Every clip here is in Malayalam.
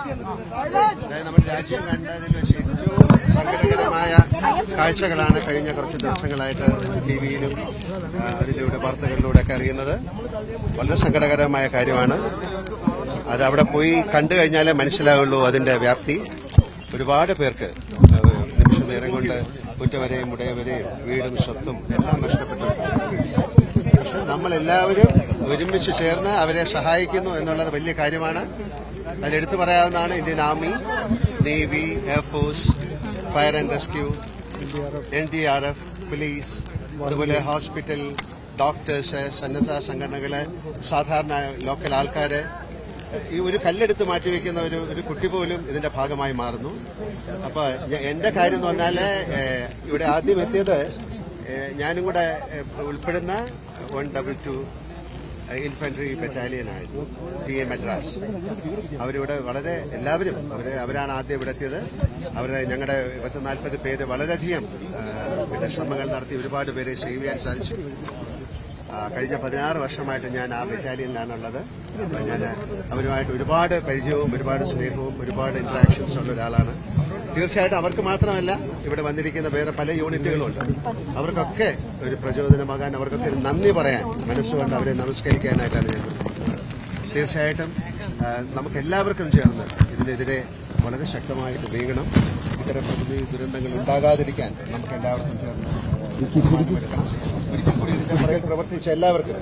അതായത് നമ്മുടെ രാജ്യം കണ്ടതിൽ വെച്ച് ഏറ്റവും സങ്കടകരമായ കാഴ്ചകളാണ് കഴിഞ്ഞ കുറച്ച് ദിവസങ്ങളായിട്ട് ടിവിയിലും അതിലൂടെ വാർത്തകളിലൂടെ ഒക്കെ അറിയുന്നത്. വളരെ സങ്കടകരമായ കാര്യമാണ്. അത് അവിടെ പോയി കണ്ടു കഴിഞ്ഞാലേ മനസ്സിലാവുള്ളൂ അതിന്റെ വ്യാപ്തി. ഒരുപാട് പേർക്ക് നിമിഷ നേരം കൊണ്ട് കുറ്റവരെയും ഉടയവരെയും വീടും സ്വത്തും എല്ലാം നഷ്ടപ്പെട്ടു. പക്ഷെ നമ്മളെല്ലാവരും ഒരുമിച്ച് ചേർന്ന് അവരെ സഹായിക്കുന്നു എന്നുള്ളത് വലിയ കാര്യമാണ്. അതിലെടുത്തു പറയാവുന്നതാണ് Indian army, navy, air force, fire and rescue, NDRF, police, അതുപോലെ ഹോസ്പിറ്റൽ, ഡോക്ടേഴ്സ്, സന്നദ്ധ സംഘടനകള്, സാധാരണ ലോക്കൽ ആൾക്കാര്. ഈ ഒരു കല്ലെടുത്ത് മാറ്റിവെക്കുന്ന ഒരു കുട്ടി പോലും ഇതിന്റെ ഭാഗമായി മാറുന്നു. അപ്പൊ എന്റെ കാര്യം എന്ന് പറഞ്ഞാല് ഇവിടെ ആദ്യം എത്തിയത് ഞാനും കൂടെ ഉൾപ്പെടുന്ന 122 ഇൻഫൻട്രി ബറ്റാലിയനായിരുന്നു, DA മദ്രാസ്. അവരിവിടെ വളരെ എല്ലാവരും അവരാണ് ആദ്യം ഇവിടെ എത്തിയത്. ഞങ്ങളുടെ 40 പേര് വളരെയധികം ശ്രമങ്ങൾ നടത്തി ഒരുപാട് പേരെ സേവ് ചെയ്യാൻ സാധിച്ചു. കഴിഞ്ഞ 16 വർഷമായിട്ട് ഞാൻ ആ ബറ്റാലിയനിലാണുള്ളത്. അപ്പം ഞാൻ അവരുമായിട്ട് ഒരുപാട് പരിചയവും ഒരുപാട് സ്നേഹവും ഒരുപാട് ഇന്ററാക്ഷൻസ് ഉള്ള ഒരാളാണ്. തീർച്ചയായിട്ടും അവർക്ക് മാത്രമല്ല, ഇവിടെ വന്നിരിക്കുന്ന വേറെ പല യൂണിറ്റുകളുണ്ട്. അവർക്കൊക്കെ ഒരു പ്രചോദനമാകാൻ, അവർക്കൊക്കെ നന്ദി പറയാൻ, മനസ്സുകൊണ്ട് അവരെ നമസ്കരിക്കാനായിട്ടാണ് ഞാൻ. തീർച്ചയായിട്ടും നമുക്കെല്ലാവർക്കും ചേർന്ന് ഇതിനെതിരെ വളരെ ശക്തമായിട്ട് നീങ്ങണം. ഇത്തരം പ്രകൃതി ദുരന്തങ്ങൾ ഉണ്ടാകാതിരിക്കാൻ നമുക്കെല്ലാവർക്കും ചേർന്ന് ഒരിക്കൽ കൂടി ഇതിന്റെ പുറകിൽ പ്രവർത്തിച്ച എല്ലാവർക്കും.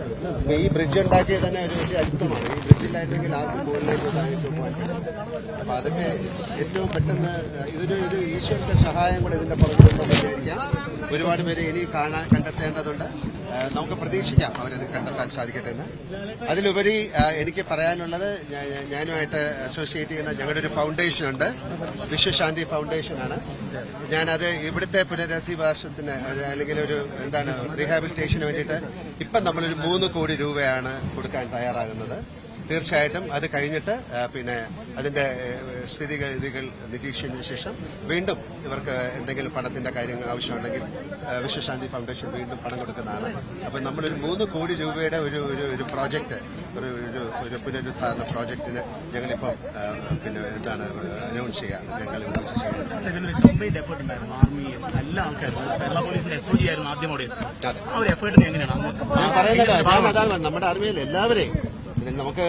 ഈ ബ്രിഡ്ജ് ഉണ്ടാക്കിയത് തന്നെ ഒരു വലിയ അത്ഭുതമാണ്. ഈ ബ്രിഡ്ജിലായിരുന്നെങ്കിൽ ആർക്കും മുകളിലേക്ക് താഴേക്ക് പോകാൻ. അപ്പൊ അതൊക്കെ ഏറ്റവും പെട്ടെന്ന് ഇതൊരു ഈശ്വരന്റെ സഹായം കൂടെ ഇതിന്റെ പുറകിലുണ്ടെന്ന് വിചാരിക്കാം. ഒരുപാട് പേരെ ഇനി കണ്ടെത്തേണ്ടതുണ്ട്. നമുക്ക് പ്രതീക്ഷിക്കാം അവരത് കണ്ടെത്താൻ സാധിക്കട്ടെ എന്ന്. അതിലുപരി എനിക്ക് പറയാനുള്ളത്, ഞാനുമായിട്ട് അസോസിയേറ്റ് ചെയ്യുന്ന ഞങ്ങളുടെ ഒരു ഫൗണ്ടേഷനുണ്ട്, വിശ്വശാന്തി ഫൗണ്ടേഷനാണ്. ഞാനത് ഇവിടുത്തെ പുനരധിവാസത്തിന് അല്ലെങ്കിൽ റീഹാബിലിറ്റേഷന് വേണ്ടിയിട്ട് ഇപ്പം നമ്മളൊരു 3 കോടി രൂപയാണ് കൊടുക്കാൻ തയ്യാറാകുന്നത്. തീർച്ചയായിട്ടും അത് കഴിഞ്ഞിട്ട് അതിന്റെ സ്ഥിതിഗതികൾ നിരീക്ഷിച്ചതിന് ശേഷം വീണ്ടും ഇവർക്ക് എന്തെങ്കിലും പണത്തിന്റെ കാര്യങ്ങൾ ആവശ്യമുണ്ടെങ്കിൽ വിശ്വശാന്തി ഫൗണ്ടേഷൻ വീണ്ടും പണം കൊടുക്കുന്നതാണ്. അപ്പം നമ്മളൊരു 3 കോടി രൂപയുടെ ഒരു പ്രോജക്റ്റ്, ഒരു പുനരുദ്ധാരണ പ്രോജക്റ്റിന് ഞങ്ങളിപ്പം അനൗൺസ് ചെയ്യാണ്. ഞങ്ങൾ പറയുന്നത് നമ്മുടെ ആർമിയിൽ എല്ലാവരെയും നമുക്ക്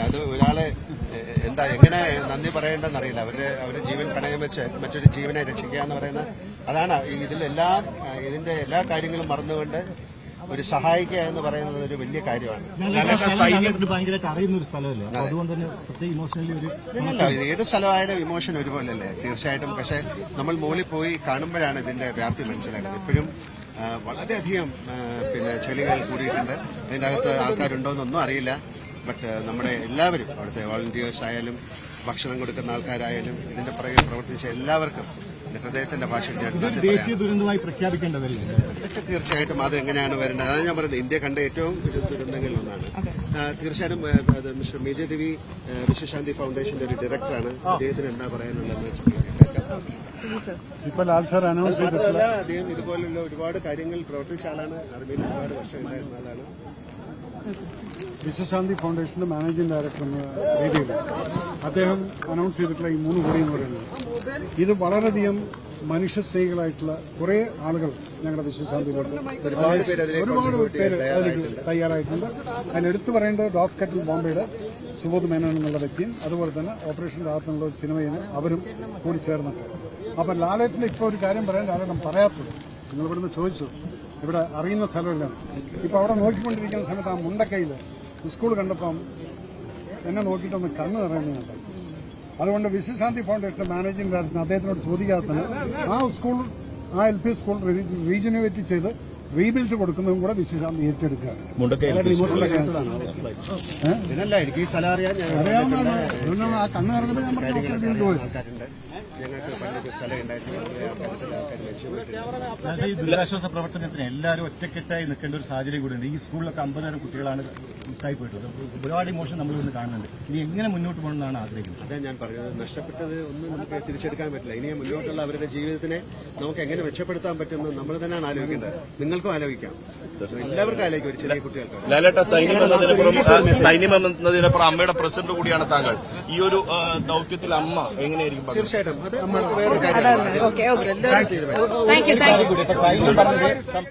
അത് ഒരാളെ എങ്ങനെ നന്ദി പറയേണ്ടെന്നറിയില്ല. അവരുടെ ജീവൻ പണയം വെച്ച് മറ്റൊരു ജീവനെ രക്ഷിക്കുക എന്ന് പറയുന്നത് അതാണ്. ഇതിന്റെ എല്ലാ കാര്യങ്ങളും മറന്നുകൊണ്ട് ഒരു സഹായിക്കുക എന്ന് പറയുന്നത് ഒരു വലിയ കാര്യമാണ്. ഏത് സ്ഥലമായാലും ഇമോഷൻ ഒരുപോലല്ലേ, തീർച്ചയായിട്ടും. പക്ഷെ നമ്മൾ മുകളിൽ പോയി കാണുമ്പോഴാണ് ഇതിന്റെ വ്യാപ്തി മനസ്സിലാക്കുന്നത്. ഇപ്പോഴും വളരെയധികം ചെളികൾ കൂടിയിട്ടുണ്ട്. അതിൻ്റെ അകത്ത് ആൾക്കാരുണ്ടോയെന്നൊന്നും അറിയില്ല. ബട്ട് നമ്മുടെ എല്ലാവരും, അവിടുത്തെ വോളണ്ടിയേഴ്സ് ആയാലും ഭക്ഷണം കൊടുക്കുന്ന ആൾക്കാരായാലും ഇതിന്റെ പുറകെ പ്രവർത്തിച്ച എല്ലാവർക്കും ഹൃദയത്തിന്റെ ഭാഷയിൽ ഞാൻ ദേശീയ ദുരന്തമായി പ്രഖ്യാപിക്കേണ്ടതല്ലേ? ഇതൊക്കെ തീർച്ചയായിട്ടും അത് എങ്ങനെയാണ് വരേണ്ടത്? അതാണ് ഞാൻ പറയുന്നത്, ഇന്ത്യ കണ്ട ഏറ്റവും ദുരന്തങ്ങളിൽ ഒന്നാണ്. തീർച്ചയായിട്ടും മിസ്റ്റർ മേജർ രവി വിശ്വശാന്തി ഫൗണ്ടേഷന്റെ ഒരു ഡയറക്ടറാണ്. അദ്ദേഹത്തിന് എന്താ പറയാനുള്ളതെന്ന് മാത്രമല്ല, അദ്ദേഹം ഇതുപോലുള്ള ഒരുപാട് കാര്യങ്ങൾ പ്രവർത്തിച്ച ആളാണ്. ആർമിയിൽ ഒരുപാട് വർഷം ഉണ്ടായിരുന്ന ആളാണ്. വിശ്വശാന്തി ഫൗണ്ടേഷന്റെ മാനേജിംഗ് ഡയറക്ടർ എന്ന രീതിയിൽ അദ്ദേഹം അനൗൺസ് ചെയ്തിട്ടുള്ള ഈ 3 കോടി എന്ന് പറയുന്നത്, ഇത് വളരെയധികം മനുഷ്യസ്നേഹികളായിട്ടുള്ള കുറെ ആളുകൾ ഞങ്ങളുടെ വിശ്വശാന്തിയിലോട്ട് ഒരുപാട് പേര് അതിലേക്ക് തയ്യാറായിട്ടുണ്ട്. അതിലെടുത്തു പറയേണ്ടത് ഡോഗ് കട്ടിൽ ബോംബെയുടെ സുബോധ് മേനോൻ എന്നുള്ള വ്യക്തിയും, അതുപോലെ തന്നെ ഓപ്പറേഷൻ രാഹത്ത് എന്നുള്ള ഒരു സിനിമയിൽ അവരും കൂടി ചേർന്നിട്ട്. അപ്പൊ ലാലേട്ടന് ഇപ്പോൾ ഒരു കാര്യം പറയാൻ ലാലേട്ടൻ പറയാത്തത്, നിങ്ങൾ ഇവിടുന്ന് ചോദിച്ചു, ഇവിടെ അറിയുന്ന സ്ഥലമില്ല. ഇപ്പൊ അവിടെ നോക്കിക്കൊണ്ടിരിക്കുന്ന സമയത്ത് ആ മുണ്ടക്കൈയിൽ സ്കൂൾ കണ്ടപ്പം എന്നെ നോക്കിയിട്ടൊന്ന് കണ്ണ് നിറയുന്നുണ്ട്. അതുകൊണ്ട് വിശ്വശാന്തി ഫൗണ്ടേഷന്റെ മാനേജിംഗ് ഡയറക്ടർ അദ്ദേഹത്തിനോട് ചോദിക്കാതെ തന്നെ ആ LP സ്കൂൾ റീജനുവേറ്റ് ചെയ്ത് റീബിൽഡ് കൊടുക്കുന്നതും കൂടെ വിശ്വശാന്തി ഏറ്റെടുക്കുകയാണ്. എനിക്ക് ഈ സ്ഥലം അറിയാം. ആ കണ്ണ് നിറഞ്ഞപ്പോൾ ഈ ദുരിതാശ്വാസ പ്രവർത്തനത്തിന് എല്ലാവരും ഒറ്റക്കെട്ടായി നിൽക്കേണ്ട ഒരു സാഹചര്യം കൂടിയുണ്ട്. ഈ സ്കൂളിലൊക്കെ 50,000 കുട്ടികളാണ് മിസ്സായി പോയിട്ടുള്ളത്. ഒരുപാട് ഇമോഷൻ നമ്മൾ ഇന്ന് കാണുന്നുണ്ട്. ഇനി എങ്ങനെ മുന്നോട്ട് പോകണമെന്നാണ് ആഗ്രഹിക്കുന്നത്? അതാ ഞാൻ പറഞ്ഞത്, നഷ്ടപ്പെട്ടത് ഒന്നും നമുക്ക് തിരിച്ചെടുക്കാൻ പറ്റില്ല. ഇനി മുന്നോട്ടുള്ള അവരുടെ ജീവിതത്തിനെ നമുക്ക് എങ്ങനെ മെച്ചപ്പെടുത്താൻ പറ്റുമെന്ന് നമ്മൾ തന്നെയാണ് ആലോചിക്കേണ്ടത്. നിങ്ങൾ നിങ്ങൾക്കും ആലോചിക്കാം, എല്ലാവർക്കും ആലോചിക്കും, ഒരു ചെറിയ കുട്ടികൾക്ക്. ലാലേട്ട, സൈന്യം എന്നതിനപ്പുറം അമ്മയുടെ പ്രസിഡന്റ് കൂടിയാണ് താങ്കൾ. ഈ ഒരു ദൌത്യത്തിൽ അമ്മ എങ്ങനെയായിരിക്കും? തീർച്ചയായിട്ടും അത് നമുക്ക് വേറെ കാര്യമാണ്. എല്ലാവരും തീരുമാനിക്കും. Thank you.